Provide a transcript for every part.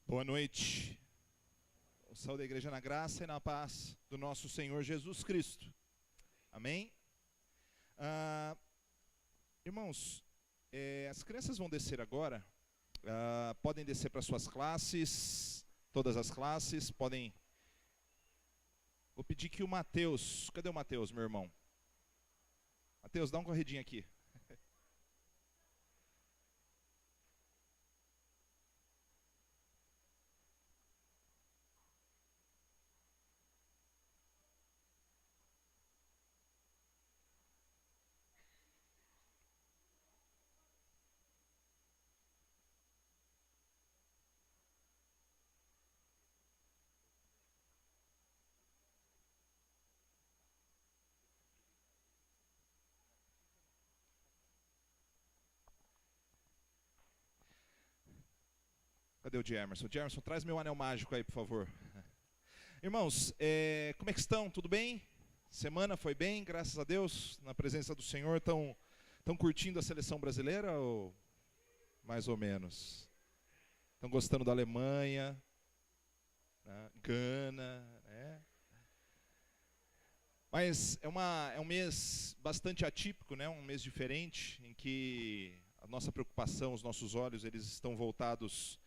Boa noite. O saúde da igreja na graça e na paz do nosso Senhor Jesus Cristo. Amém? Irmãos, as crianças vão descer agora. Podem descer para suas classes, todas as classes. Podem. Vou pedir que o Mateus. Cadê o Mateus, meu irmão? Mateus, dá uma corridinha aqui. Cadê o Jamerson? Jamerson, traz meu anel mágico aí, por favor. Irmãos, como é que estão? Tudo bem? Semana foi bem, graças a Deus, na presença do Senhor. Estão curtindo a seleção brasileira ou mais ou menos? Estão gostando da Alemanha, né? Gana, né? Mas é um mês bastante atípico, né? Um mês diferente, em que a nossa preocupação, os nossos olhos, eles estão voltados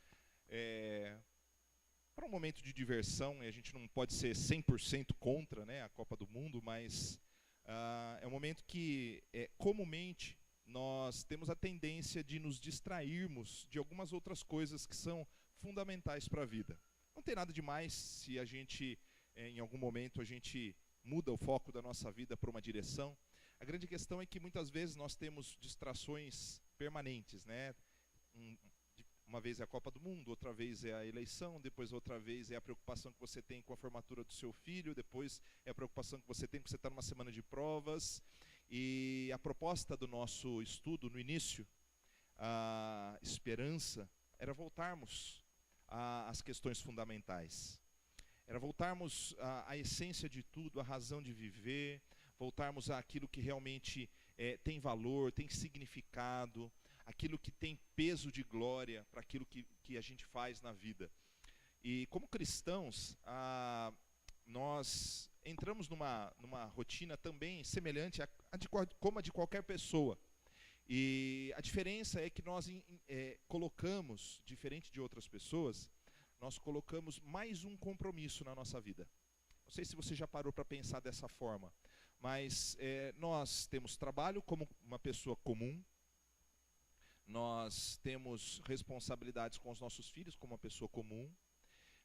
para um momento de diversão, e a gente não pode ser 100% contra, né, a Copa do Mundo, mas é um momento que, comumente, nós temos a tendência de nos distrairmos de algumas outras coisas que são fundamentais para a vida. Não tem nada demais se a gente, em algum momento, a gente muda o foco da nossa vida para uma direção. A grande questão é que muitas vezes nós temos distrações permanentes, né? Uma vez é a Copa do Mundo, outra vez é a eleição, depois outra vez é a preocupação que você tem com a formatura do seu filho, depois é a preocupação que você tem porque você está numa semana de provas. E a proposta do nosso estudo no início, a esperança, era voltarmos às questões fundamentais. Era voltarmos à essência de tudo, à razão de viver, voltarmos àquilo que realmente tem valor, tem significado, aquilo que tem peso de glória para aquilo que a gente faz na vida. E como cristãos, nós entramos numa rotina também semelhante como a de qualquer pessoa. E a diferença é que nós colocamos, diferente de outras pessoas, nós colocamos mais um compromisso na nossa vida. Não sei se você já parou para pensar dessa forma, mas nós temos trabalho como uma pessoa comum, nós temos responsabilidades com os nossos filhos como uma pessoa comum,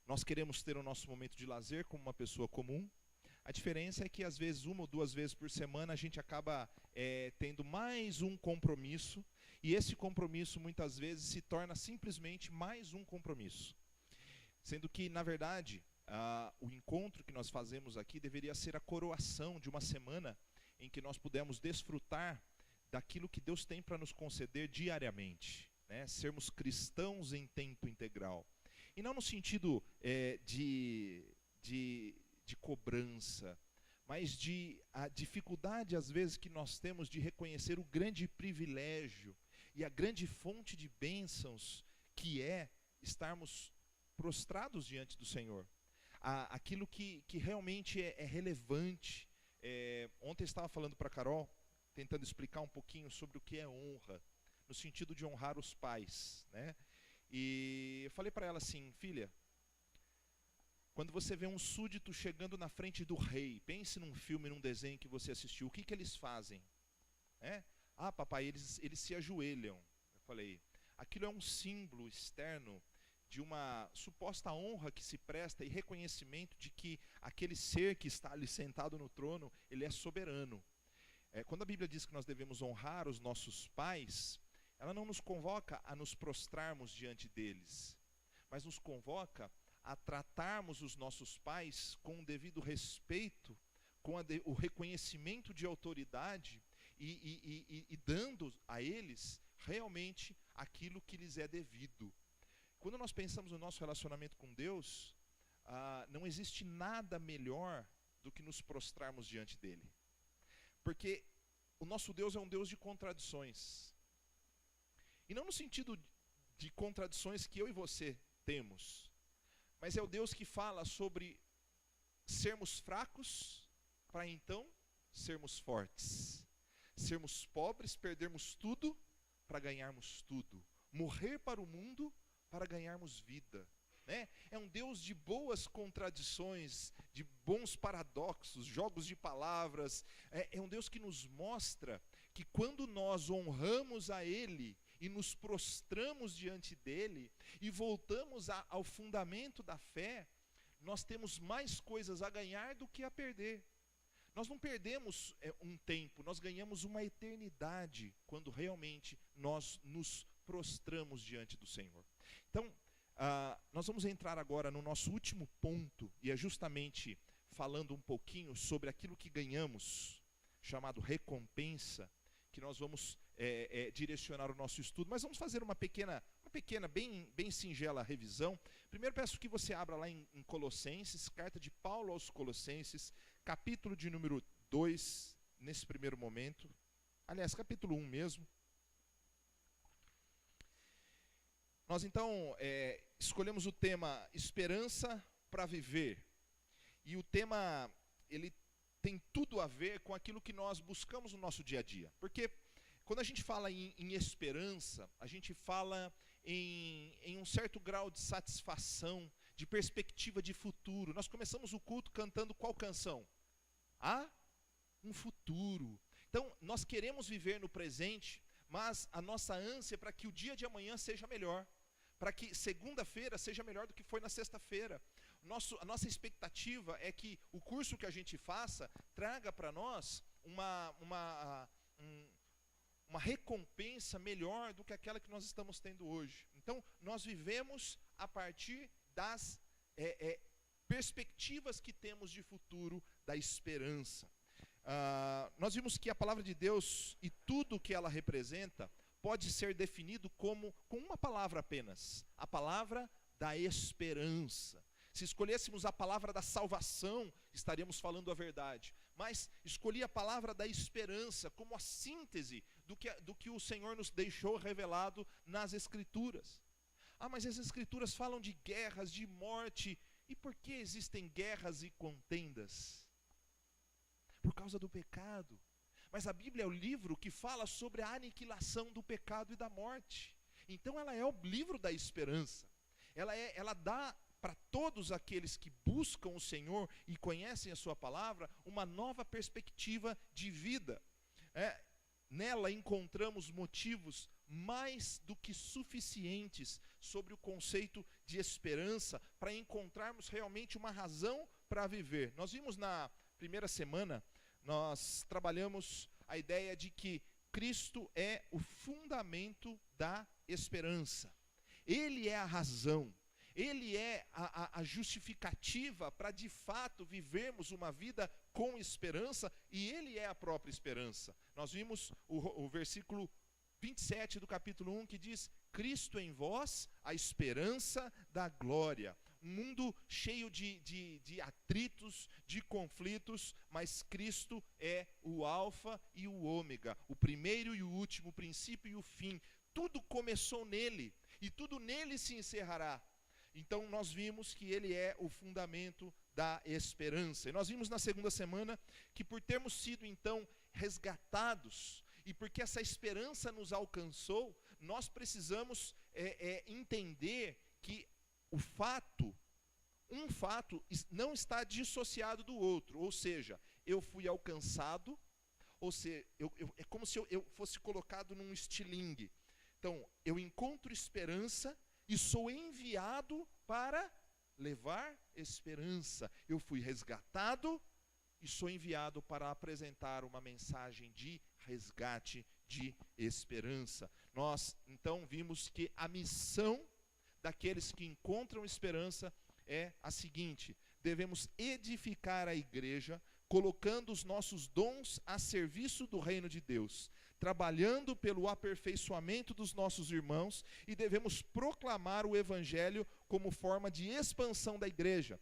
nós queremos ter o nosso momento de lazer como uma pessoa comum. A diferença é que às vezes, uma ou duas vezes por semana, a gente acaba tendo mais um compromisso, e esse compromisso muitas vezes se torna simplesmente mais um compromisso. Sendo que, na verdade, o encontro que nós fazemos aqui deveria ser a coroação de uma semana em que nós pudemos desfrutar daquilo que Deus tem para nos conceder diariamente, né? Sermos cristãos em tempo integral. E não no sentido de cobrança, mas a dificuldade, às vezes, que nós temos de reconhecer o grande privilégio e a grande fonte de bênçãos que é estarmos prostrados diante do Senhor. Aquilo que realmente é relevante. Ontem eu estava falando para a Carol, tentando explicar um pouquinho sobre o que é honra, no sentido de honrar os pais, né? E eu falei para ela assim: filha, quando você vê um súdito chegando na frente do rei, pense num filme, num desenho que você assistiu, o que eles fazem? Papai, eles se ajoelham. Eu falei, aquilo é um símbolo externo de uma suposta honra que se presta e reconhecimento de que aquele ser que está ali sentado no trono, ele é soberano. Quando a Bíblia diz que nós devemos honrar os nossos pais, ela não nos convoca a nos prostrarmos diante deles, mas nos convoca a tratarmos os nossos pais com o devido respeito, com o reconhecimento de autoridade e dando a eles realmente aquilo que lhes é devido. Quando nós pensamos no nosso relacionamento com Deus, não existe nada melhor do que nos prostrarmos diante dele. Porque o nosso Deus é um Deus de contradições. E não no sentido de contradições que eu e você temos, mas é o Deus que fala sobre sermos fracos para então sermos fortes, sermos pobres, perdermos tudo para ganharmos tudo, morrer para o mundo para ganharmos vida, né? É um Deus de boas contradições, de bons paradoxos, jogos de palavras. É um Deus que nos mostra que quando nós honramos a Ele e nos prostramos diante dEle e voltamos ao fundamento da fé, nós temos mais coisas a ganhar do que a perder. Nós não perdemos um tempo, nós ganhamos uma eternidade quando realmente nós nos prostramos diante do Senhor. Então, nós vamos entrar agora no nosso último ponto, e é justamente falando um pouquinho sobre aquilo que ganhamos, chamado recompensa, que nós vamos direcionar o nosso estudo. Mas vamos fazer uma pequena bem singela revisão. Primeiro peço que você abra lá em Colossenses, carta de Paulo aos Colossenses, capítulo de número 2, nesse primeiro momento. Aliás, capítulo 1 mesmo. Nós então escolhemos o tema esperança para viver. E o tema, ele tem tudo a ver com aquilo que nós buscamos no nosso dia a dia. Porque quando a gente fala em esperança, a gente fala em um certo grau de satisfação, de perspectiva de futuro. Nós começamos o culto cantando qual canção? Um futuro. Então, nós queremos viver no presente, mas a nossa ânsia é para que o dia de amanhã seja melhor, para que segunda-feira seja melhor do que foi na sexta-feira. A nossa expectativa é que o curso que a gente faça traga para nós uma recompensa melhor do que aquela que nós estamos tendo hoje. Então, nós vivemos a partir das perspectivas que temos de futuro, da esperança. Nós vimos que a palavra de Deus e tudo que ela representa pode ser definido com uma palavra apenas, a palavra da esperança. Se escolhêssemos a palavra da salvação, estaríamos falando a verdade. Mas escolhi a palavra da esperança como a síntese do que o Senhor nos deixou revelado nas Escrituras. Mas as Escrituras falam de guerras, de morte. E por que existem guerras e contendas? Por causa do pecado. Mas a Bíblia é o livro que fala sobre a aniquilação do pecado e da morte. Então ela é o livro da esperança. Ela dá para todos aqueles que buscam o Senhor e conhecem a sua palavra, uma nova perspectiva de vida. Nela encontramos motivos mais do que suficientes sobre o conceito de esperança para encontrarmos realmente uma razão para viver. Nós vimos na primeira semana, nós trabalhamos a ideia de que Cristo é o fundamento da esperança. Ele é a razão. Ele é a justificativa para de fato vivermos uma vida com esperança, e Ele é a própria esperança. Nós vimos o versículo 27 do capítulo 1 que diz: Cristo em vós, a esperança da glória. Um mundo cheio de atritos, de conflitos, mas Cristo é o alfa e o ômega, o primeiro e o último, o princípio e o fim. Tudo começou nele, e tudo nele se encerrará. Então nós vimos que ele é o fundamento da esperança. E nós vimos na segunda semana que por termos sido então resgatados, e porque essa esperança nos alcançou, nós precisamos entender que um fato não está dissociado do outro. Ou seja, eu fui alcançado, ou seja, é como se eu fosse colocado num estilingue. Então, eu encontro esperança e sou enviado para levar esperança. Eu fui resgatado e sou enviado para apresentar uma mensagem de resgate, de esperança. Nós, então, vimos que a missão daqueles que encontram esperança é a seguinte: devemos edificar a igreja, colocando os nossos dons a serviço do reino de Deus, trabalhando pelo aperfeiçoamento dos nossos irmãos, e devemos proclamar o evangelho como forma de expansão da igreja,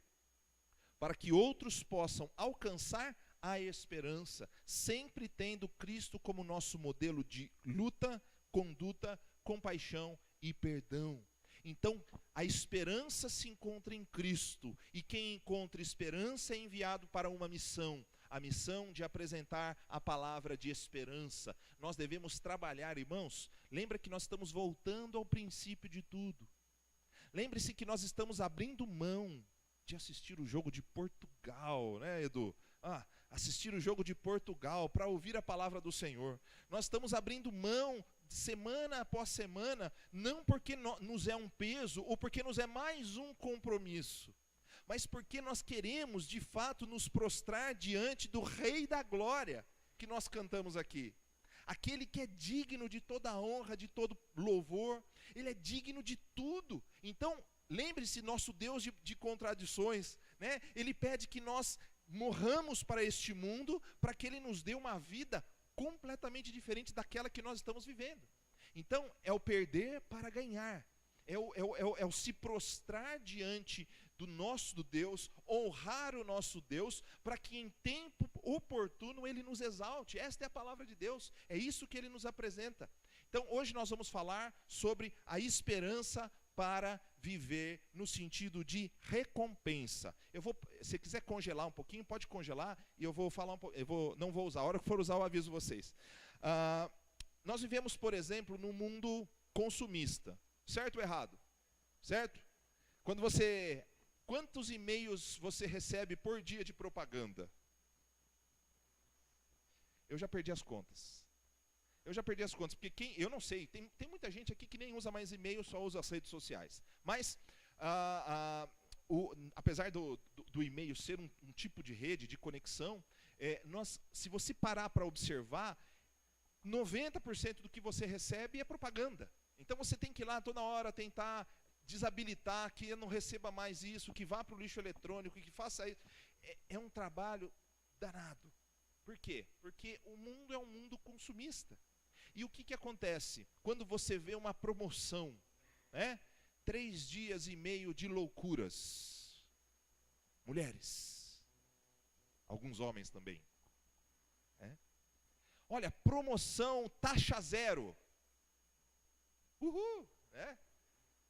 para que outros possam alcançar a esperança, sempre tendo Cristo como nosso modelo de luta, conduta, compaixão e perdão. Então, a esperança se encontra em Cristo, e quem encontra esperança é enviado para uma missão, a missão de apresentar a palavra de esperança. Nós devemos trabalhar, irmãos, lembra que nós estamos voltando ao princípio de tudo. Lembre-se que nós estamos abrindo mão de assistir o jogo de Portugal, né, Edu? Assistir o jogo de Portugal para ouvir a palavra do Senhor. Nós estamos abrindo mão semana após semana, não porque nos é um peso ou porque nos é mais um compromisso, mas porque nós queremos de fato nos prostrar diante do Rei da Glória que nós cantamos aqui. Aquele que é digno de toda honra, de todo louvor, ele é digno de tudo. Então, lembre-se, nosso Deus de contradições, né? Ele pede que nós morramos para este mundo, para que Ele nos dê uma vida completamente diferente daquela que nós estamos vivendo. Então, é o perder para ganhar, é o se prostrar diante do nosso Deus, honrar o nosso Deus, para que em tempo oportuno Ele nos exalte. Esta é a palavra de Deus, é isso que Ele nos apresenta. Então, hoje nós vamos falar sobre a esperança para viver no sentido de recompensa. Se quiser congelar um pouquinho, pode congelar, e eu vou falar um pouco, não vou usar, a hora que for usar eu aviso vocês. Nós vivemos, por exemplo, num mundo consumista, certo ou errado? Certo? Quantos e-mails você recebe por dia de propaganda? Eu já perdi as contas. Porque eu não sei, tem muita gente aqui que nem usa mais e-mail, só usa as redes sociais. Mas, apesar do e-mail ser um tipo de rede, de conexão, se você parar para observar, 90% do que você recebe é propaganda. Então você tem que ir lá toda hora tentar desabilitar, que eu não receba mais isso, que vá para o lixo eletrônico, que faça isso. É um trabalho danado. Por quê? Porque o mundo é um mundo consumista. E o que acontece? Quando você vê uma promoção, né? 3 dias e meio de loucuras. Mulheres. Alguns homens também. Olha, promoção, taxa zero. Uhul!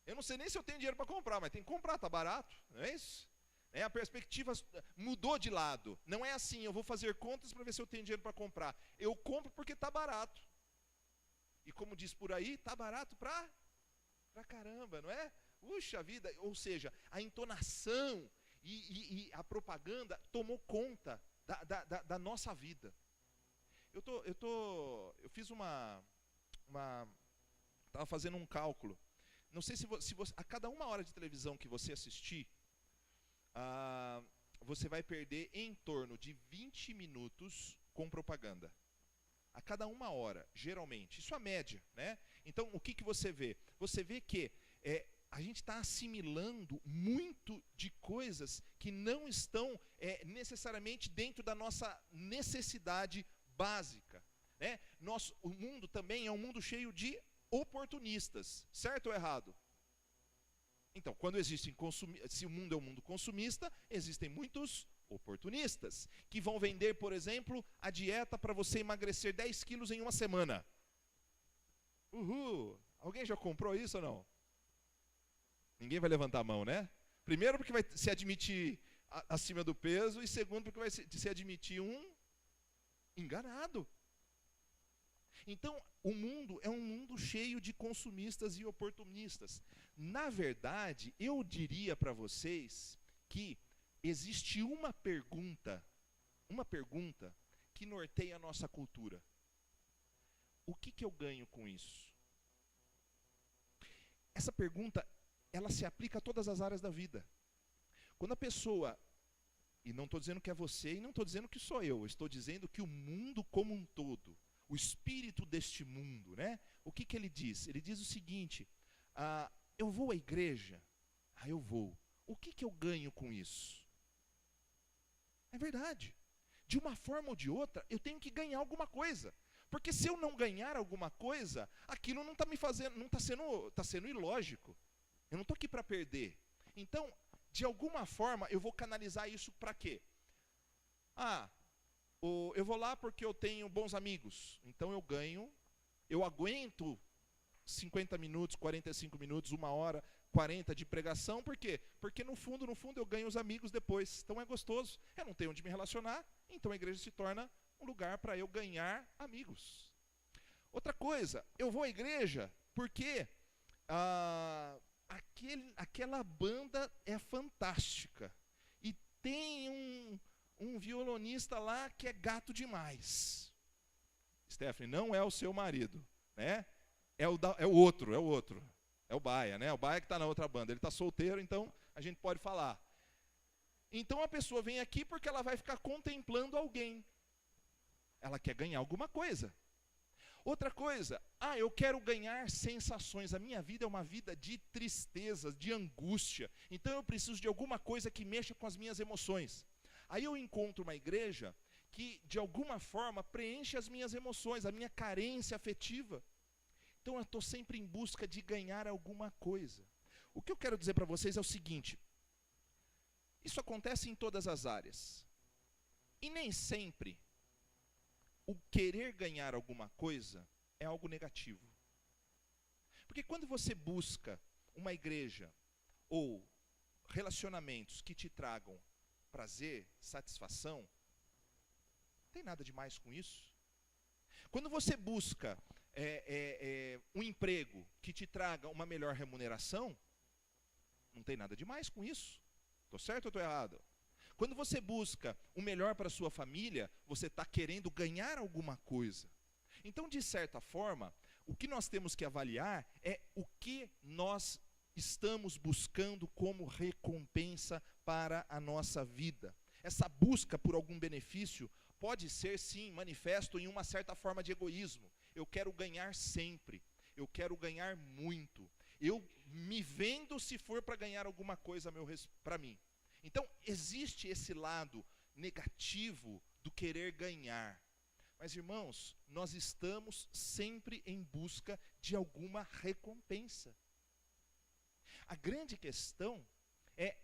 Eu não sei nem se eu tenho dinheiro para comprar, mas tem que comprar, tá barato, não é isso? A perspectiva mudou de lado. Não é assim, eu vou fazer contas para ver se eu tenho dinheiro para comprar. Eu compro porque está barato. E como diz por aí, está barato pra caramba, não é? Puxa vida, ou seja, a entonação e a propaganda tomou conta da nossa vida. Eu fiz estava fazendo um cálculo. Não sei se você, a cada 1 hora de televisão que você assistir, você vai perder em torno de 20 minutos com propaganda. A cada 1 hora, geralmente. Isso é a média, né? Então, o que você vê? Você vê que a gente está assimilando muito de coisas que não estão necessariamente dentro da nossa necessidade básica, né? O mundo também é um mundo cheio de oportunistas, certo ou errado? Então, se o mundo é um mundo consumista, existem muitos oportunistas, que vão vender, por exemplo, a dieta para você emagrecer 10 quilos em 1 semana. Uhul! Alguém já comprou isso ou não? Ninguém vai levantar a mão, né? Primeiro porque vai se admitir acima do peso, e segundo porque vai se admitir um enganado. Então, o mundo é um mundo cheio de consumistas e oportunistas. Na verdade, eu diria para vocês que existe uma pergunta que norteia a nossa cultura. O que eu ganho com isso? Essa pergunta, ela se aplica a todas as áreas da vida. Quando a pessoa, e não estou dizendo que é você, e não estou dizendo que sou eu estou dizendo que o mundo como um todo, o espírito deste mundo, né? O que ele diz? Ele diz o seguinte: eu vou à igreja? Eu vou. O que eu ganho com isso? É verdade. De uma forma ou de outra, eu tenho que ganhar alguma coisa. Porque se eu não ganhar alguma coisa, aquilo não está me fazendo, não está sendo ilógico. Eu não estou aqui para perder. Então, de alguma forma, eu vou canalizar isso para quê? Eu vou lá porque eu tenho bons amigos. Então eu ganho, eu aguento 50 minutos, 45 minutos, 1 hora, 40 de pregação, por quê? Porque no fundo eu ganho os amigos depois, então é gostoso, eu não tenho onde me relacionar, então a igreja se torna um lugar para eu ganhar amigos. Outra coisa, eu vou à igreja porque aquela banda é fantástica, e tem um violonista lá que é gato demais. Stephanie, não é o seu marido, né? É o outro. É o Baia, né? O Baia que está na outra banda. Ele está solteiro, então a gente pode falar. Então a pessoa vem aqui porque ela vai ficar contemplando alguém. Ela quer ganhar alguma coisa. Outra coisa, eu quero ganhar sensações. A minha vida é uma vida de tristeza, de angústia. Então eu preciso de alguma coisa que mexa com as minhas emoções. Aí eu encontro uma igreja que de alguma forma preenche as minhas emoções, a minha carência afetiva. Então eu estou sempre em busca de ganhar alguma coisa. O que eu quero dizer para vocês é o seguinte: isso acontece em todas as áreas. E nem sempre o querer ganhar alguma coisa é algo negativo. Porque quando você busca uma igreja ou relacionamentos que te tragam prazer, satisfação, não tem nada de mais com isso. Quando você busca um emprego que te traga uma melhor remuneração, não tem nada de mais com isso. Estou certo ou estou errado? Quando você busca o melhor para a sua família, você está querendo ganhar alguma coisa. Então, de certa forma, o que nós temos que avaliar é o que nós estamos buscando como recompensa para a nossa vida. Essa busca por algum benefício pode ser, sim, manifesto em uma certa forma de egoísmo. Eu quero ganhar sempre, eu quero ganhar muito, eu me vendo se for para ganhar alguma coisa para mim. Então, existe esse lado negativo do querer ganhar. Mas, irmãos, nós estamos sempre em busca de alguma recompensa. A grande questão é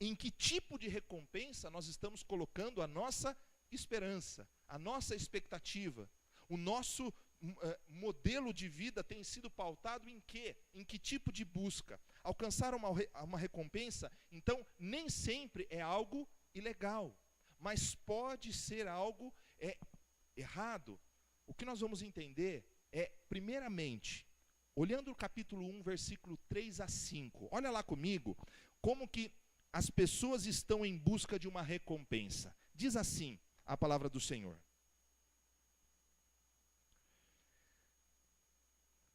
em que tipo de recompensa nós estamos colocando a nossa esperança, a nossa expectativa. O nosso modelo de vida tem sido pautado em quê? Em que tipo de busca? Alcançar uma recompensa, então, nem sempre é algo ilegal, mas pode ser algo errado. O que nós vamos entender é, primeiramente, olhando o capítulo 1, versículo 3 a 5, olha lá comigo, como que as pessoas estão em busca de uma recompensa. Diz assim a palavra do Senhor.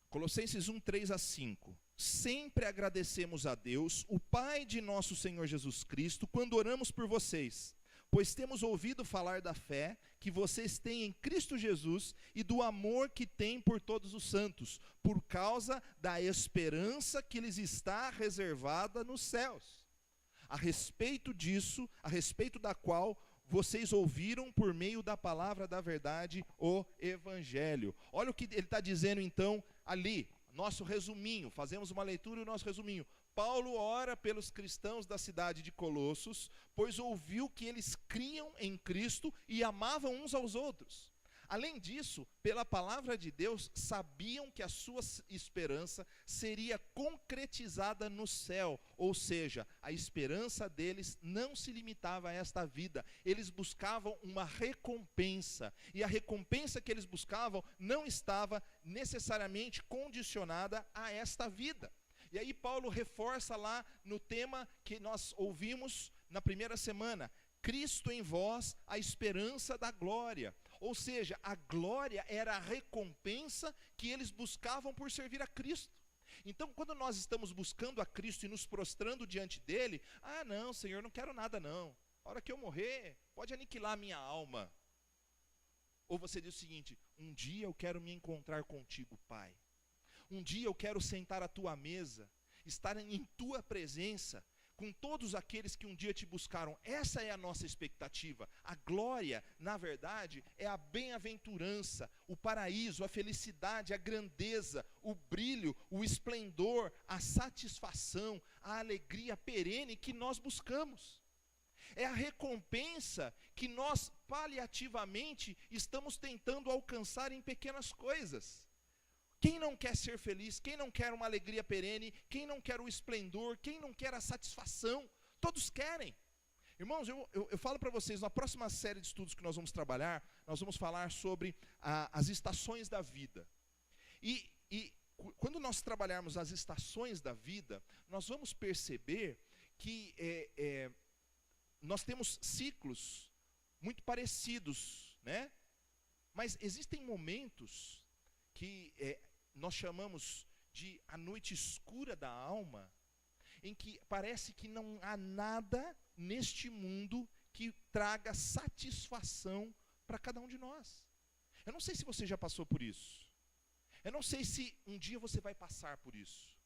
Colossenses 1, 3 a 5. Sempre agradecemos a Deus, o Pai de nosso Senhor Jesus Cristo, quando oramos por vocês, pois temos ouvido falar da fé que vocês têm em Cristo Jesus e do amor que têm por todos os santos, por causa da esperança que lhes está reservada nos céus. A respeito disso, a respeito da qual vocês ouviram por meio da palavra da verdade, o Evangelho. Olha o que ele está dizendo então ali, nosso resuminho, fazemos uma leitura e o nosso resuminho. Paulo ora pelos cristãos da cidade de Colossos, pois ouviu que eles criam em Cristo e amavam uns aos outros. Além disso, pela palavra de Deus, sabiam que a sua esperança seria concretizada no céu, ou seja, a esperança deles não se limitava a esta vida, eles buscavam uma recompensa, e a recompensa que eles buscavam não estava necessariamente condicionada a esta vida. E aí Paulo reforça lá no tema que nós ouvimos na primeira semana, Cristo em vós, a esperança da glória. Ou seja, a glória era a recompensa que eles buscavam por servir a Cristo. Então, quando nós estamos buscando a Cristo e nos prostrando diante dele, não, Senhor, não quero nada não. A hora que eu morrer, pode aniquilar a minha alma. Ou você diz o seguinte, um dia eu quero me encontrar contigo, Pai. Um dia eu quero sentar à tua mesa, estar em tua presença, com todos aqueles que um dia te buscaram. Essa é a nossa expectativa. A glória, na verdade, é a bem-aventurança, o paraíso, a felicidade, a grandeza, o brilho, o esplendor, a satisfação, a alegria perene que nós buscamos. É a recompensa que nós paliativamente estamos tentando alcançar em pequenas coisas. Quem não quer ser feliz? Quem não quer uma alegria perene? Quem não quer o esplendor? Quem não quer a satisfação? Todos querem. Irmãos, eu falo para vocês, na próxima série de estudos que nós vamos trabalhar, nós vamos falar sobre as estações da vida. E quando nós trabalharmos as estações da vida, nós vamos perceber que nós temos ciclos muito parecidos, né? Mas existem momentos que nós chamamos de a noite escura da alma, em que parece que não há nada neste mundo que traga satisfação para cada um de nós. Eu não sei se você já passou por isso. Eu não sei se um dia você vai passar por isso.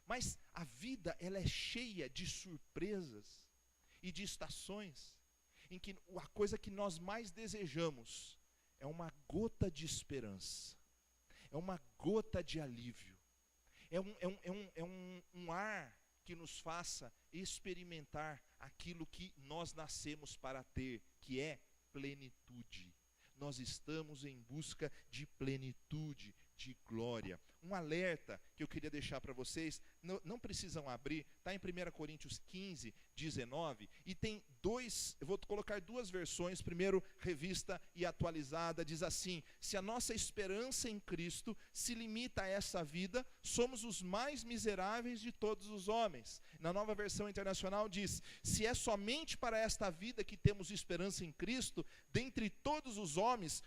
Mas a vida, ela é cheia de surpresas e de estações em que a coisa que nós mais desejamos é uma gota de esperança, é uma gota de alívio, é um ar que nos faça experimentar aquilo que nós nascemos para ter, que é plenitude. Nós estamos em busca de plenitude, de glória. Um alerta que eu queria deixar para vocês, não precisam abrir, está em 1 Coríntios 15, 19, e tem eu vou colocar duas versões, primeiro revista e atualizada, diz assim: se a nossa esperança em Cristo se limita a essa vida, somos os mais miseráveis de todos os homens. Na nova versão internacional diz: se é somente para esta vida que temos esperança em Cristo, dentre todos os homens,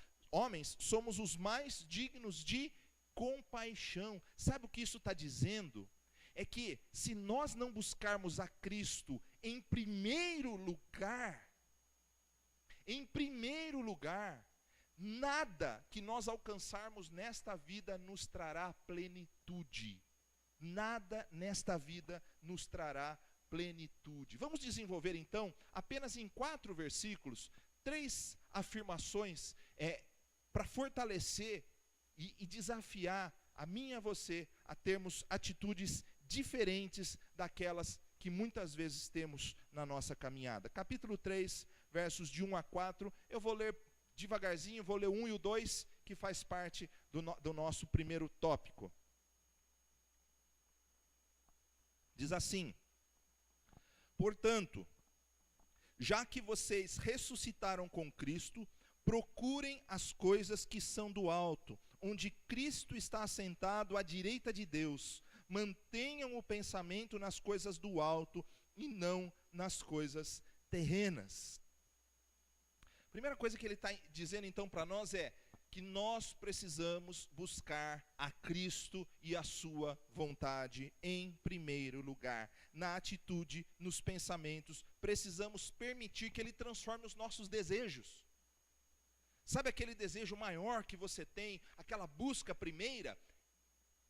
somos os mais dignos de compaixão. Sabe o que isso está dizendo? É que se nós não buscarmos a Cristo em primeiro lugar, nada que nós alcançarmos nesta vida nos trará plenitude. Nada nesta vida nos trará plenitude. Vamos desenvolver então, apenas em 4 versículos, 3 afirmações para fortalecer e desafiar a mim e a você a termos atitudes diferentes daquelas que muitas vezes temos na nossa caminhada. Capítulo 3, versos de 1 a 4, eu vou ler devagarzinho, vou ler o 1 e o 2, que faz parte do nosso primeiro tópico. Diz assim: portanto, já que vocês ressuscitaram com Cristo, procurem as coisas que são do alto, onde Cristo está assentado à direita de Deus. Mantenham o pensamento nas coisas do alto e não nas coisas terrenas. Primeira coisa que ele está dizendo então para nós é que nós precisamos buscar a Cristo e a sua vontade em primeiro lugar. Na atitude, nos pensamentos, precisamos permitir que Ele transforme os nossos desejos. Sabe aquele desejo maior que você tem, aquela busca primeira?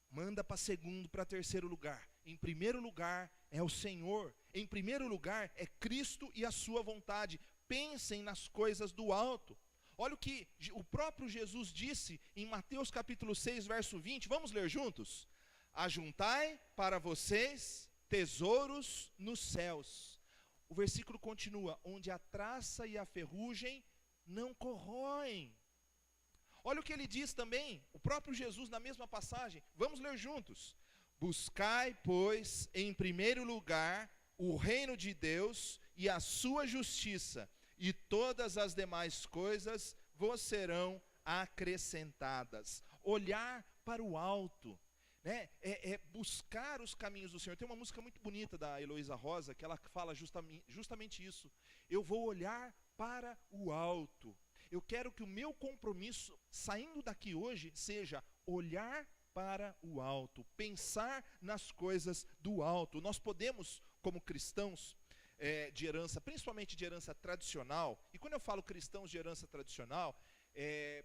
Manda para segundo, para terceiro lugar. Em primeiro lugar é o Senhor. Em primeiro lugar é Cristo e a sua vontade. Pensem nas coisas do alto. Olha o que o próprio Jesus disse em Mateus capítulo 6, verso 20. Vamos ler juntos? Ajuntai para vocês tesouros nos céus. O versículo continua: onde a traça e a ferrugem não corroem. Olha o que ele diz também, o próprio Jesus na mesma passagem. Vamos ler juntos. Buscai, pois, em primeiro lugar o reino de Deus e a sua justiça, e todas as demais coisas vos serão acrescentadas. Olhar para o alto, né? É buscar os caminhos do Senhor. Tem uma música muito bonita da Heloísa Rosa, que ela fala justamente isso. Eu vou olhar para o alto. Eu quero que o meu compromisso, saindo daqui hoje, seja olhar para o alto, pensar nas coisas do alto. Nós podemos, como cristãos de herança, principalmente de herança tradicional, e quando eu falo cristãos de herança tradicional,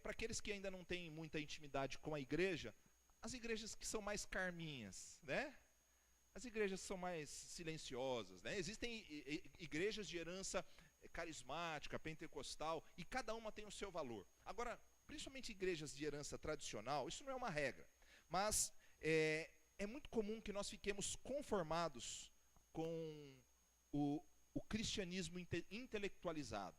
para aqueles que ainda não têm muita intimidade com a igreja, as igrejas que são mais carminhas, né? As igrejas que são mais silenciosas, né? Existem igrejas de herança carismática, pentecostal, e cada uma tem o seu valor. Agora, principalmente igrejas de herança tradicional, isso não é uma regra, mas é muito comum que nós fiquemos conformados com o cristianismo intelectualizado.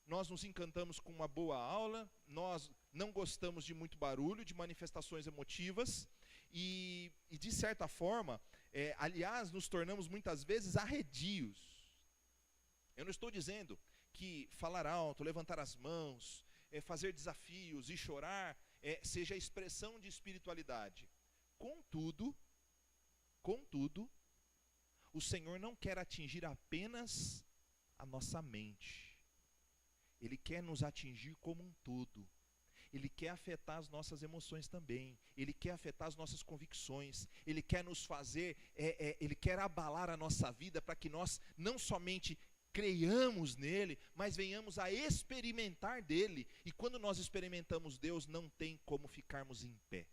nós nos encantamos com uma boa aula, nós não gostamos de muito barulho, de manifestações emotivas, e de certa forma, aliás, nos tornamos muitas vezes arredios. Eu não estou dizendo que falar alto, levantar as mãos, fazer desafios e chorar seja a expressão de espiritualidade. Contudo, o Senhor não quer atingir apenas a nossa mente. Ele quer nos atingir como um todo. Ele quer afetar as nossas emoções também. Ele quer afetar as nossas convicções. Ele quer nos fazer, Ele quer abalar a nossa vida para que nós não somente creiamos nele, mas venhamos a experimentar dele. E quando nós experimentamos Deus, não tem como ficarmos em pé.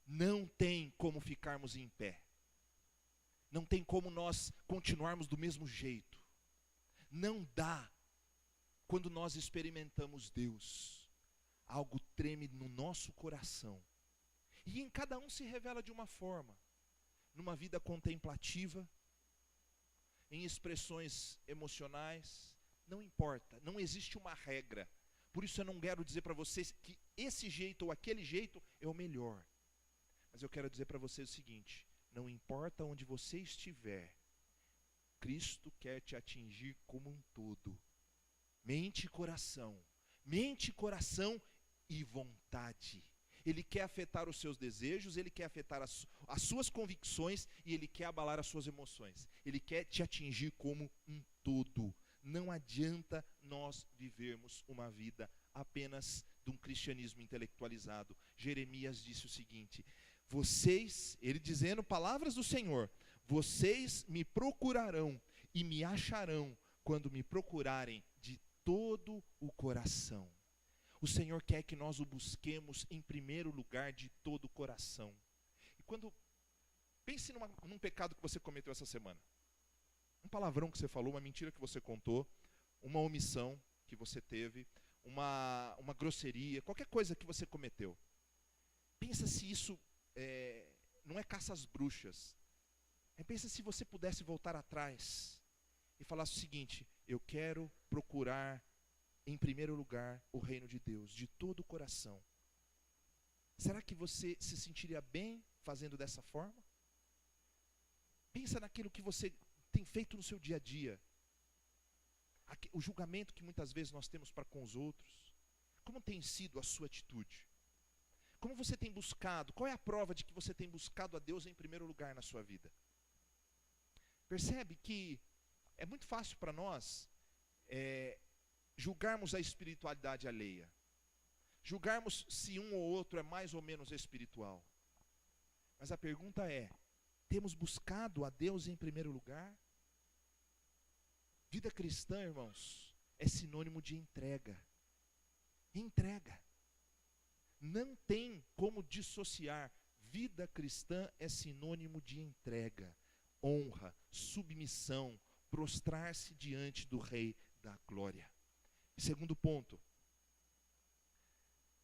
Não tem como ficarmos em pé. Não tem como nós continuarmos do mesmo jeito. Não dá. Quando nós experimentamos Deus, algo treme no nosso coração. E em cada um se revela de uma forma. Numa vida contemplativa, em expressões emocionais, não importa, não existe uma regra. Por isso eu não quero dizer para vocês que esse jeito ou aquele jeito é o melhor. Mas eu quero dizer para vocês o seguinte: não importa onde você estiver, Cristo quer te atingir como um todo. Mente e coração e vontade. Ele quer afetar os seus desejos, Ele quer afetar as suas convicções e Ele quer abalar as suas emoções. Ele quer te atingir como um todo. Não adianta nós vivermos uma vida apenas de um cristianismo intelectualizado. Jeremias disse o seguinte: ele dizendo palavras do Senhor, vocês me procurarão e me acharão quando me procurarem de todo o coração. O Senhor quer que nós o busquemos em primeiro lugar de todo o coração. E pense num pecado que você cometeu essa semana. Um palavrão que você falou, uma mentira que você contou, uma omissão que você teve, uma grosseria, qualquer coisa que você cometeu. Pensa se isso não é caça às bruxas. Pensa se você pudesse voltar atrás e falasse o seguinte: eu quero procurar em primeiro lugar o reino de Deus, de todo o coração. Será que você se sentiria bem fazendo dessa forma? Pensa naquilo que você tem feito no seu dia a dia. O julgamento que muitas vezes nós temos para com os outros. Como tem sido a sua atitude? Como você tem buscado? Qual é a prova de que você tem buscado a Deus em primeiro lugar na sua vida? Percebe que é muito fácil para nós julgarmos a espiritualidade alheia. Julgarmos se um ou outro é mais ou menos espiritual. Mas a pergunta é: temos buscado a Deus em primeiro lugar? Vida cristã, irmãos, é sinônimo de entrega. Entrega. Não tem como dissociar. Vida cristã é sinônimo de entrega, honra, submissão, prostrar-se diante do Rei da Glória. Segundo ponto,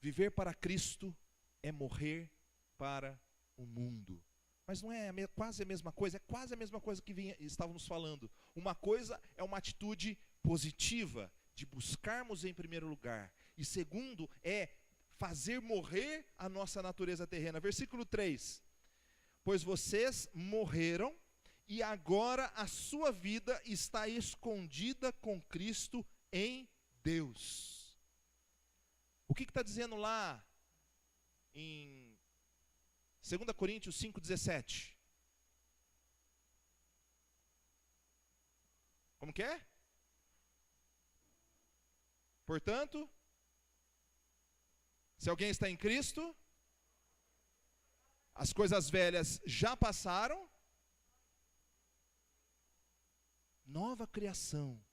viver para Cristo é morrer para o mundo. Mas não é quase a mesma coisa? É quase a mesma coisa que estávamos falando. Uma coisa é uma atitude positiva, de buscarmos em primeiro lugar. E segundo, é fazer morrer a nossa natureza terrena. Versículo 3. Pois vocês morreram e agora a sua vida está escondida com Cristo em Deus. O que está dizendo lá em 2 Coríntios 5,17? Como que é? Portanto, se alguém está em Cristo, as coisas velhas já passaram, nova criação,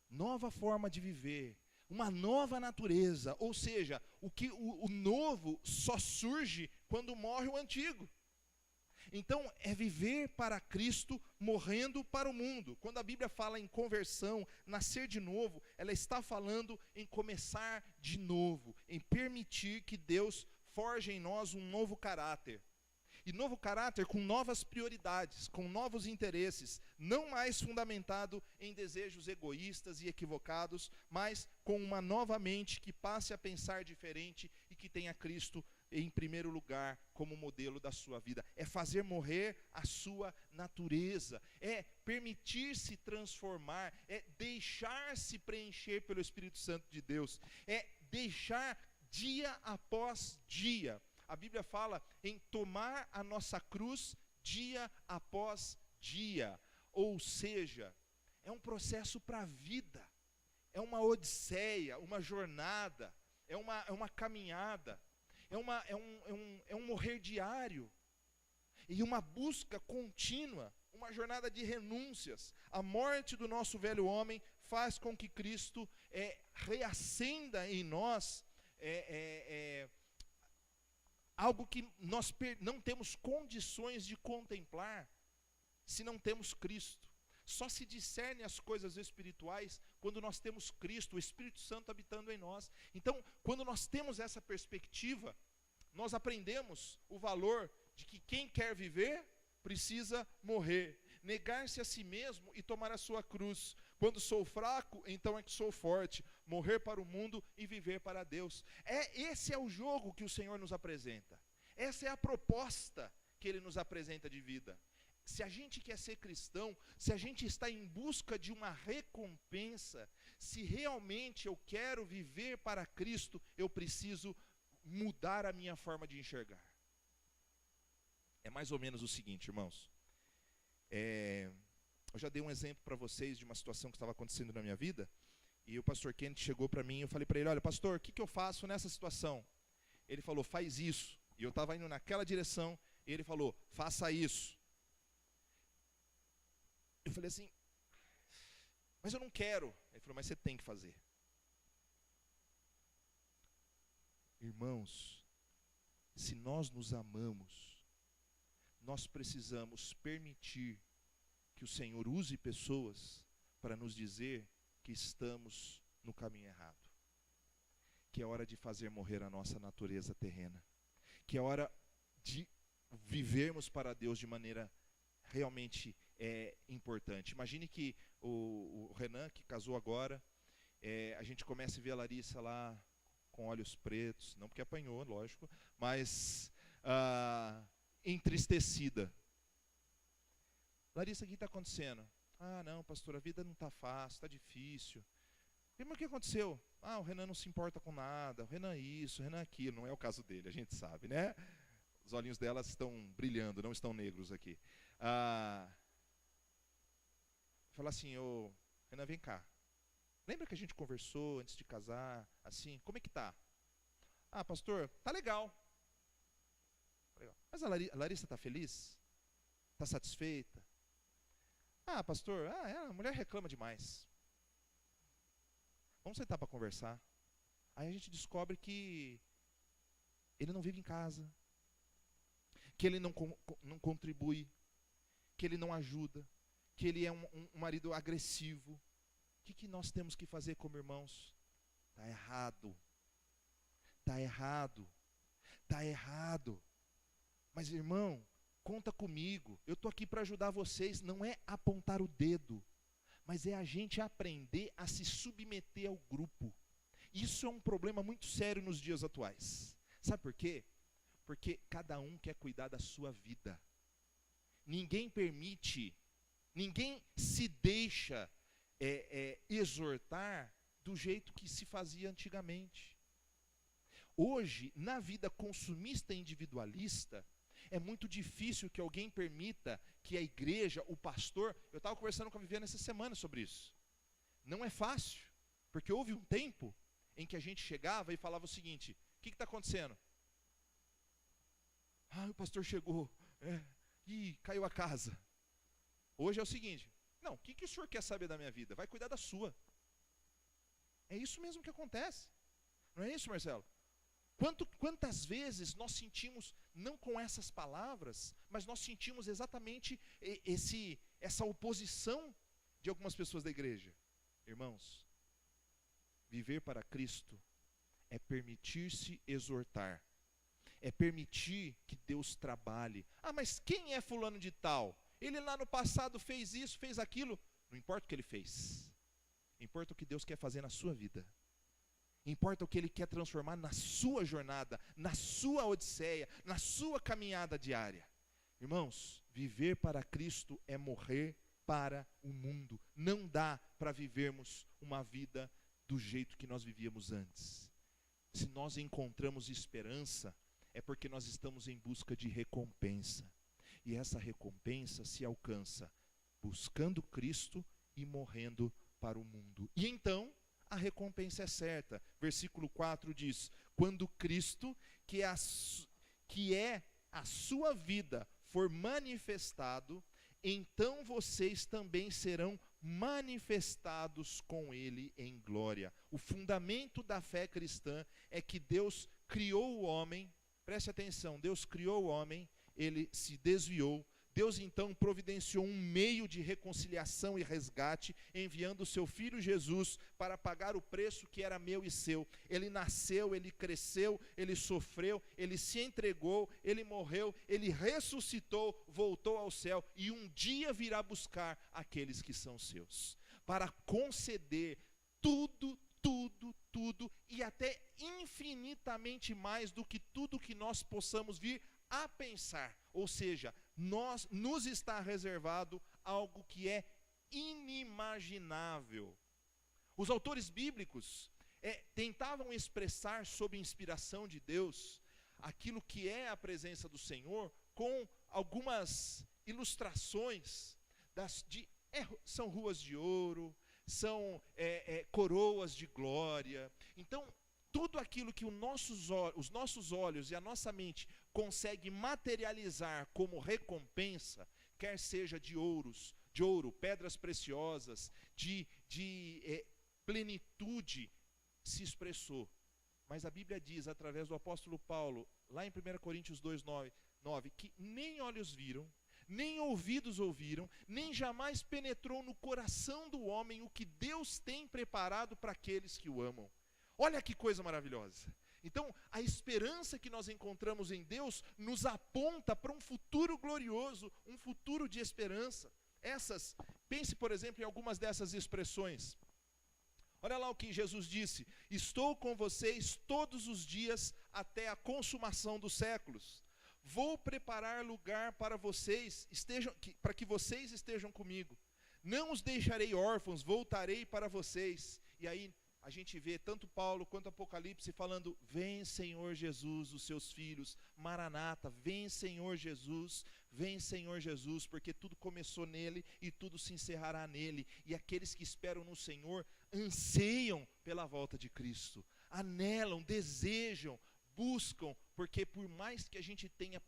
nova forma de viver, uma nova natureza. Ou seja, o novo só surge quando morre o antigo. Então é viver para Cristo, morrendo para o mundo. Quando a Bíblia fala em conversão, nascer de novo, ela está falando em começar de novo, em permitir que Deus forje em nós um novo caráter. E novo caráter com novas prioridades, com novos interesses, não mais fundamentado em desejos egoístas e equivocados, mas com uma nova mente que passe a pensar diferente e que tenha Cristo em primeiro lugar como modelo da sua vida. É fazer morrer a sua natureza, é permitir-se transformar, é deixar-se preencher pelo Espírito Santo de Deus, é deixar dia após dia. A Bíblia fala em tomar a nossa cruz dia após dia, ou seja, é um processo para a vida, é uma odisseia, uma jornada, é uma caminhada, é um morrer diário, e uma busca contínua, uma jornada de renúncias. A morte do nosso velho homem faz com que Cristo reacenda em nós algo que nós não temos condições de contemplar se não temos Cristo. Só se discerne as coisas espirituais quando nós temos Cristo, o Espírito Santo habitando em nós. Então, quando nós temos essa perspectiva, nós aprendemos o valor de que quem quer viver precisa morrer, negar-se a si mesmo e tomar a sua cruz. Quando sou fraco, então é que sou forte, morrer para o mundo e viver para Deus. Esse é o jogo que o Senhor nos apresenta. Essa é a proposta que Ele nos apresenta de vida. Se a gente quer ser cristão, se a gente está em busca de uma recompensa, se realmente eu quero viver para Cristo, eu preciso mudar a minha forma de enxergar. É mais ou menos o seguinte, irmãos. Eu já dei um exemplo para vocês de uma situação que estava acontecendo na minha vida, e o pastor Kenneth chegou para mim e eu falei para ele: olha, pastor, o que eu faço nessa situação? Ele falou: faz isso. E eu estava indo naquela direção, e ele falou: faça isso. Eu falei assim: mas eu não quero. Ele falou: mas você tem que fazer. Irmãos, se nós nos amamos, nós precisamos permitir que o Senhor use pessoas para nos dizer que estamos no caminho errado, que é hora de fazer morrer a nossa natureza terrena, que é hora de vivermos para Deus de maneira realmente importante. Imagine que o Renan, que casou agora, a gente começa a ver a Larissa lá com olhos pretos, não porque apanhou, lógico, mas entristecida. Larissa, o que está acontecendo? Ah, não, pastor, a vida não está fácil, está difícil. Mas o que aconteceu? Ah, o Renan não se importa com nada, o Renan isso, o Renan aquilo. Não é o caso dele, a gente sabe, né? Os olhinhos dela estão brilhando, não estão negros aqui. Fala assim: ô, Renan, vem cá. Lembra que a gente conversou antes de casar, assim, como é que tá? Ah, pastor, tá legal. Mas a Larissa está feliz? Está satisfeita? Ah, pastor, a mulher reclama demais. Vamos sentar para conversar. Aí a gente descobre que ele não vive em casa, que ele não contribui, que ele não ajuda, que ele é um marido agressivo. O que nós temos que fazer como irmãos? Está errado. Está errado. Está errado. Mas, irmão, conta comigo, eu estou aqui para ajudar vocês. Não é apontar o dedo, mas é a gente aprender a se submeter ao grupo. Isso é um problema muito sério nos dias atuais. Sabe por quê? Porque cada um quer cuidar da sua vida. Ninguém permite, ninguém se deixa exortar do jeito que se fazia antigamente. Hoje, na vida consumista e individualista, é muito difícil que alguém permita que a igreja, o pastor... Eu estava conversando com a Viviane essa semana sobre isso. Não é fácil, porque houve um tempo em que a gente chegava e falava o seguinte: o que está acontecendo? Ah, o pastor chegou, caiu a casa. Hoje é o seguinte: não, o que o senhor quer saber da minha vida? Vai cuidar da sua. É isso mesmo que acontece. Não é isso, Marcelo? Quantas vezes nós sentimos, não com essas palavras, mas nós sentimos exatamente essa oposição de algumas pessoas da igreja. Irmãos, viver para Cristo é permitir-se exortar, é permitir que Deus trabalhe. Ah, mas quem é fulano de tal? Ele lá no passado fez isso, fez aquilo. Não importa o que ele fez. Importa o que Deus quer fazer na sua vida. Importa o que Ele quer transformar na sua jornada, na sua odisseia, na sua caminhada diária. Irmãos, viver para Cristo é morrer para o mundo. Não dá para vivermos uma vida do jeito que nós vivíamos antes. Se nós encontramos esperança, é porque nós estamos em busca de recompensa. E essa recompensa se alcança buscando Cristo e morrendo para o mundo. E então, a recompensa é certa. Versículo 4 diz: quando Cristo, que é a sua vida, for manifestado, então vocês também serão manifestados com Ele em glória. O fundamento da fé cristã é que Deus criou o homem, preste atenção, Deus criou o homem, ele se desviou. Deus então providenciou um meio de reconciliação e resgate, enviando o seu Filho Jesus para pagar o preço que era meu e seu. Ele nasceu, ele cresceu, ele sofreu, ele se entregou, ele morreu, ele ressuscitou, voltou ao céu e um dia virá buscar aqueles que são seus, para conceder tudo e até infinitamente mais do que tudo que nós possamos vir a pensar. Ou seja, nos está reservado algo que é inimaginável. Os autores bíblicos tentavam expressar, sob inspiração de Deus, aquilo que é a presença do Senhor, com algumas ilustrações, são ruas de ouro, são coroas de glória. Então, tudo aquilo que os nossos olhos e a nossa mente consegue materializar como recompensa, quer seja de ouro, pedras preciosas, de plenitude, se expressou. Mas a Bíblia diz, através do apóstolo Paulo, lá em 1 Coríntios 2:9, que nem olhos viram, nem ouvidos ouviram, nem jamais penetrou no coração do homem o que Deus tem preparado para aqueles que o amam. Olha que coisa maravilhosa. Então, a esperança que nós encontramos em Deus nos aponta para um futuro glorioso, um futuro de esperança. Pense, por exemplo, em algumas dessas expressões. Olha lá o que Jesus disse: estou com vocês todos os dias até a consumação dos séculos. Vou preparar lugar para vocês, para que vocês estejam comigo. Não os deixarei órfãos, voltarei para vocês. E aí a gente vê tanto Paulo quanto Apocalipse falando: vem Senhor Jesus, os seus filhos, Maranata, vem Senhor Jesus, porque tudo começou nele e tudo se encerrará nele. E aqueles que esperam no Senhor anseiam pela volta de Cristo, anelam, desejam, buscam, porque por mais que a gente tenha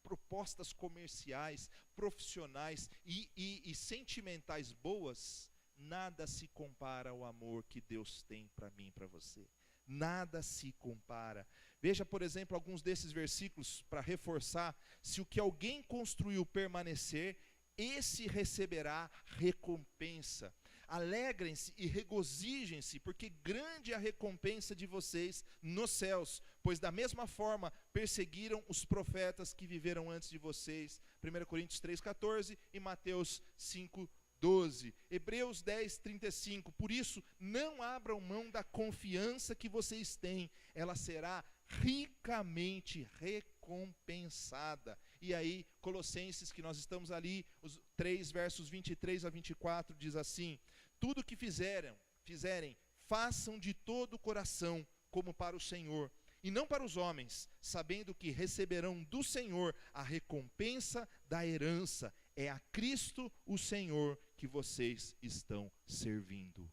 propostas comerciais, profissionais e sentimentais boas, nada se compara ao amor que Deus tem para mim e para você. Nada se compara. Veja, por exemplo, alguns desses versículos para reforçar: se o que alguém construiu permanecer, esse receberá recompensa. Alegrem-se e regozijem-se, porque grande é a recompensa de vocês nos céus, pois da mesma forma perseguiram os profetas que viveram antes de vocês. 1 Coríntios 3,14 e Mateus 5:12. Hebreus 10:35. Por isso, não abram mão da confiança que vocês têm, ela será ricamente recompensada. E aí, Colossenses, que nós estamos ali, os 3 versos 23 a 24, diz assim: tudo que fizerem, façam de todo o coração, como para o Senhor, e não para os homens, sabendo que receberão do Senhor a recompensa da herança. É a Cristo o Senhor que vocês estão servindo.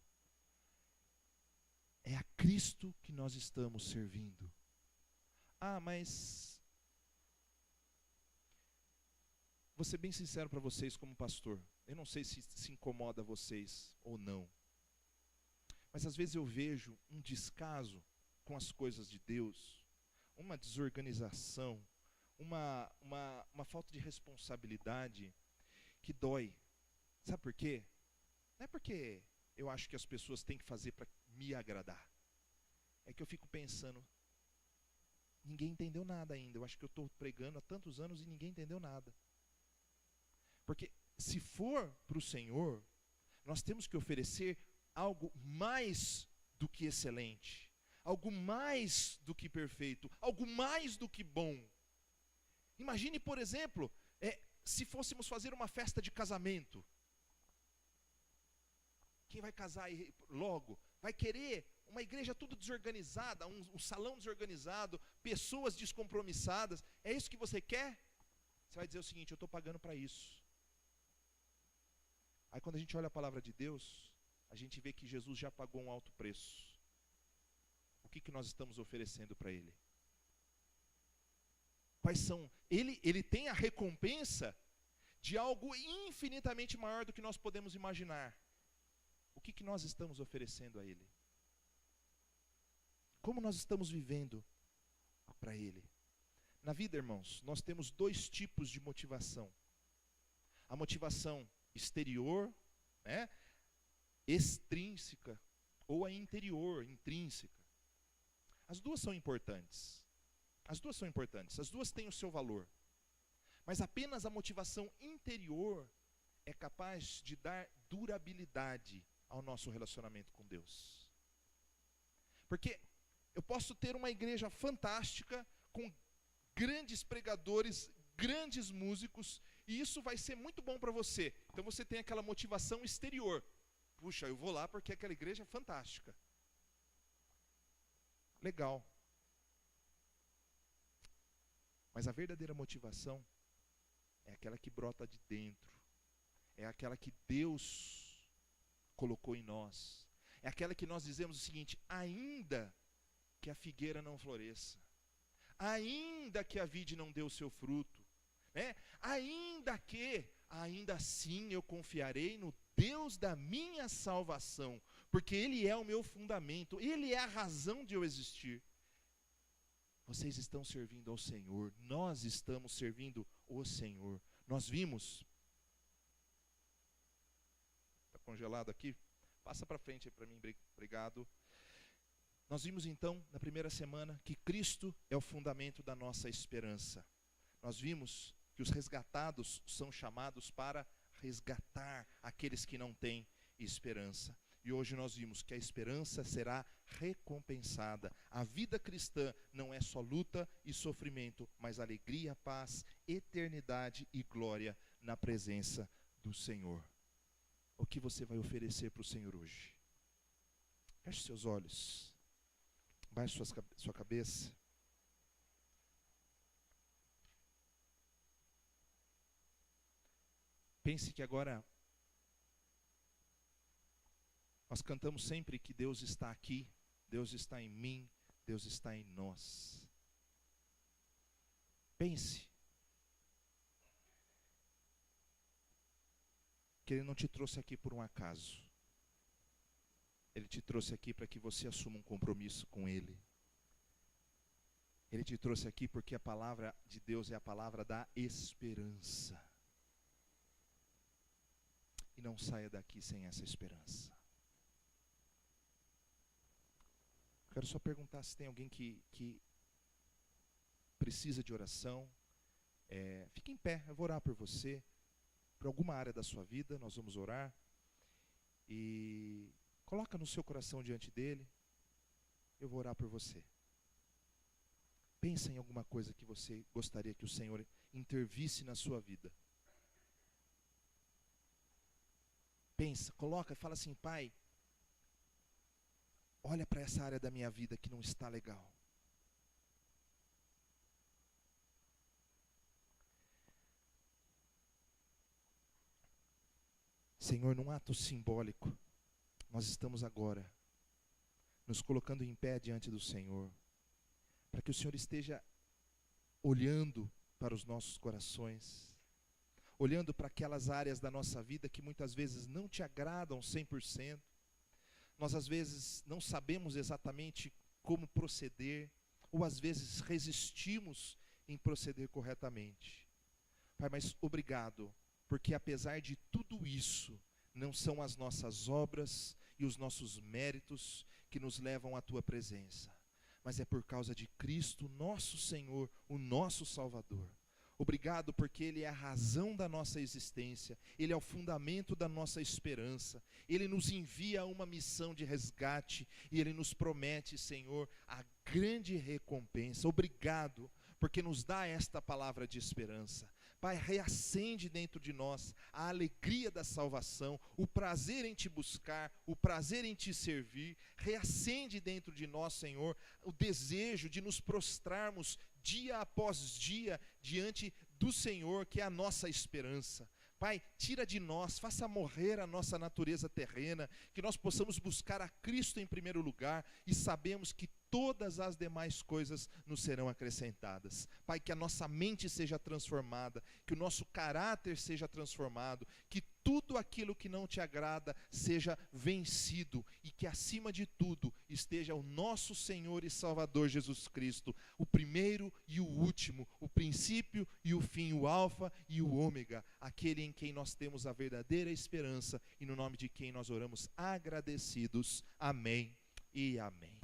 É a Cristo que nós estamos servindo. Ah, mas vou ser bem sincero para vocês como pastor. Eu não sei se incomoda vocês ou não. Mas às vezes eu vejo um descaso com as coisas de Deus, uma desorganização, uma falta de responsabilidade que dói. Sabe por quê? Não é porque eu acho que as pessoas têm que fazer para me agradar. É que eu fico pensando: Ninguém entendeu nada ainda. Eu acho que eu estou pregando há tantos anos e ninguém entendeu nada. Porque se for para o Senhor, nós temos que oferecer algo mais do que excelente, algo mais do que perfeito, algo mais do que bom. Imagine, por exemplo, se fôssemos fazer uma festa de casamento. Quem vai casar logo vai querer uma igreja tudo desorganizada, um salão desorganizado, pessoas descompromissadas. É isso que você quer? Você vai dizer o seguinte: eu estou pagando para isso. Aí quando a gente olha a palavra de Deus, a gente vê que Jesus já pagou um alto preço. O que nós estamos oferecendo para Ele? Quais são? Ele tem a recompensa de algo infinitamente maior do que nós podemos imaginar. O que nós estamos oferecendo a Ele? Como nós estamos vivendo para Ele? Na vida, irmãos, nós temos dois tipos de motivação. A motivação exterior, né, extrínseca, ou a interior, intrínseca. As duas são importantes. As duas são importantes, as duas têm o seu valor. Mas apenas a motivação interior é capaz de dar durabilidade ao nosso relacionamento com Deus. Porque eu posso ter uma igreja fantástica, com grandes pregadores, grandes músicos, e isso vai ser muito bom para você. Então você tem aquela motivação exterior. Puxa, eu vou lá porque aquela igreja é fantástica. Legal. Mas a verdadeira motivação é aquela que brota de dentro. É aquela que Deus colocou em nós. É aquela que nós dizemos o seguinte: ainda que a figueira não floresça, ainda que a vide não dê o seu fruto, né? Ainda assim eu confiarei no Deus da minha salvação, porque Ele é o meu fundamento, Ele é a razão de eu existir. Vocês estão servindo ao Senhor, nós estamos servindo o Senhor. Nós vimos, está congelado aqui? Passa para frente aí para mim, obrigado. Nós vimos então, na primeira semana, que Cristo é o fundamento da nossa esperança. Nós vimos que os resgatados são chamados para resgatar aqueles que não têm esperança. E hoje nós vimos que a esperança será recompensada. A vida cristã não é só luta e sofrimento, mas alegria, paz, eternidade e glória na presença do Senhor. O que você vai oferecer para o Senhor hoje? Feche seus olhos. Baixe sua cabeça. Pense que agora nós cantamos sempre que Deus está aqui, Deus está em mim, Deus está em nós. Pense que Ele não te trouxe aqui por um acaso. Ele te trouxe aqui para que você assuma um compromisso com Ele. Ele te trouxe aqui porque a palavra de Deus é a palavra da esperança. E não saia daqui sem essa esperança. Quero só perguntar se tem alguém que precisa de oração. Fique em pé, eu vou orar por você. Por alguma área da sua vida, nós vamos orar. E coloca no seu coração diante dele. Eu vou orar por você. Pensa em alguma coisa que você gostaria que o Senhor intervisse na sua vida. Pensa, coloca e fala assim: Pai, olha para essa área da minha vida que não está legal. Senhor, num ato simbólico, nós estamos agora nos colocando em pé diante do Senhor, para que o Senhor esteja olhando para os nossos corações, olhando para aquelas áreas da nossa vida que muitas vezes não te agradam 100%. Nós às vezes não sabemos exatamente como proceder, ou às vezes resistimos em proceder corretamente. Pai, mas obrigado, porque apesar de tudo isso, não são as nossas obras e os nossos méritos que nos levam à Tua presença, mas é por causa de Cristo, nosso Senhor, o nosso Salvador. Obrigado porque Ele é a razão da nossa existência, Ele é o fundamento da nossa esperança, Ele nos envia a uma missão de resgate e Ele nos promete, Senhor, a grande recompensa. Obrigado porque nos dá esta palavra de esperança. Pai, reacende dentro de nós a alegria da salvação, o prazer em te buscar, o prazer em te servir. Reacende dentro de nós, Senhor, o desejo de nos prostrarmos dia após dia diante do Senhor, que é a nossa esperança. Pai, tira de nós, faça morrer a nossa natureza terrena, que nós possamos buscar a Cristo em primeiro lugar e sabemos que todas as demais coisas nos serão acrescentadas. Pai, que a nossa mente seja transformada, que o nosso caráter seja transformado, que tudo aquilo que não te agrada seja vencido e que acima de tudo esteja o nosso Senhor e Salvador Jesus Cristo, o primeiro e o último, o princípio e o fim, o alfa e o ômega, aquele em quem nós temos a verdadeira esperança e no nome de quem nós oramos agradecidos. Amém e amém.